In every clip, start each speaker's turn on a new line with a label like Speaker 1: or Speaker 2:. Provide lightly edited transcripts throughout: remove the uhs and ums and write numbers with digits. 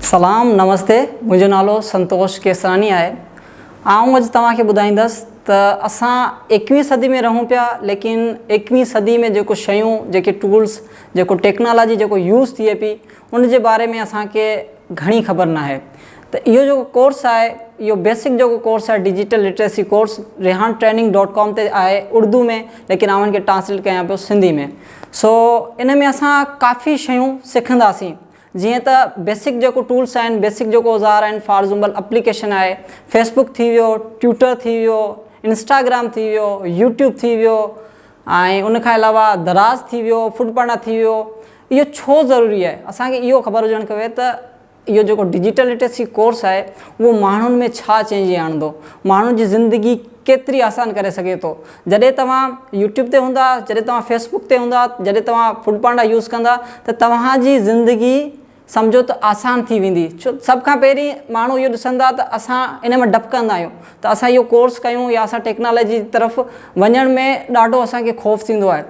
Speaker 1: सलाम नमस्ते, मुझो नालो संतोष केसरानी है। आऊँ अज तव्हांखे ॿुधाईंदसि त असां 21वीं सदी में रहूं पिया, लेकिन 21वीं सदी में जेको शयूं, जेके टूल्स, जेको टेक्नोलॉजी जेको यूज़ थिए पई उन जे बारे में असांखे घणी ख़बर न आहे। त इहो जेको कोर्स आहे, इहो बेसिक जेको कोर्स आहे डिजिटल लिटरेसी कोर्स rehantraining.com ते आहे उर्दू में, लेकिन आउं इनखे ट्रांसलेट कयां पियो सिंधी में। सो इन में असां काफ़ी शयूं सिखंदासीं, जीअं त बेसिक जेको टूल्स आहिनि, बेसिक जेको औज़ार आहिनि। फॉर एग्ज़ाम्पल एप्लीकेशन आहे, फेसबुक थी वियो, ट्विटर थी वियो, इंस्टाग्राम थी वियो, यूट्यूब थी वियो, ऐं उन खां अलावा दराज़ थी वियो, फुटपाना थी वियो। इहो छो ज़रूरी आहे, असांखे इहो ख़बर हुजणु खपे त इहो जेको डिजिटल लिटरेसी कोर्स आहे उहो माण्हुनि में छा चेंज आणंदो, माण्हुनि जी ज़िंदगी केतिरी आसान करे सघे थो। जॾहिं तव्हां यूट्यूब ते हूंदा, जॾहिं तव्हां फेसबुक ते हूंदा, जॾहिं तव्हां फुटपाना यूज़ कंदा, त तव्हांजी ज़िंदगी सम्झो त आसान थी वेंदी। छो सभ खां पहिरीं माण्हू इहो ॾिसंदा त असां इन में डपकंदा आहियूं, त असां इहो कोर्स कयूं या असां टेक्नोलॉजी तरफ़ वञण में ॾाढो असांखे ख़ौफ़ थींदो आहे।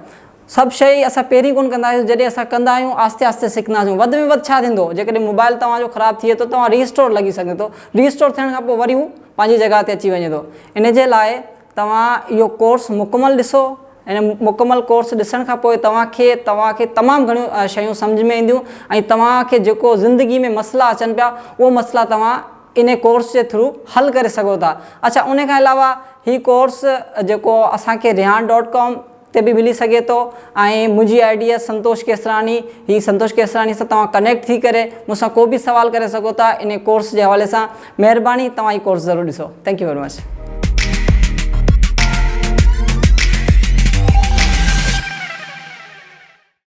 Speaker 1: सभु शइ असां पहिरीं कोन कंदा आहियूं, जॾहिं असां कंदा आहियूं आस्ते आस्ते सिखंदासीं। वधि में वधि छा थींदो, जेकॾहिं मोबाइल तव्हांजो ख़राबु थिए थो, तव्हां रीस्टोर लॻी सघे थो, रीस्टोर थियण खां पोइ वरी हू पंहिंजी जॻह ते अची वञे थो। इन जे लाइ तव्हां इहो कोर्स मुकमल ॾिसो। हिन मुकमल कोर्स ॾिसण खां पोइ तव्हांखे तमामु घणियूं शयूं सम्झ में ईंदियूं, ऐं तव्हांखे जेको ज़िंदगी में मसइला अचनि पिया उहो मसइला तव्हां इन कोर्स जे थ्रू हल करे सघो था। अच्छा, उन खां अलावा हीउ कोर्स जेको असांखे rehan.com ते बि मिली सघे थो, ऐं मुंहिंजी ID आहे संतोष केसरानी। हीअ संतोष केसरानी सां तव्हां कनेक्ट थी करे मूंसां को बि सवाल करे सघो था इन कोर्स जे हवाले सां। महिरबानी, तव्हां हीउ कोर्स ज़रूरु ॾिसो। Thank U very much.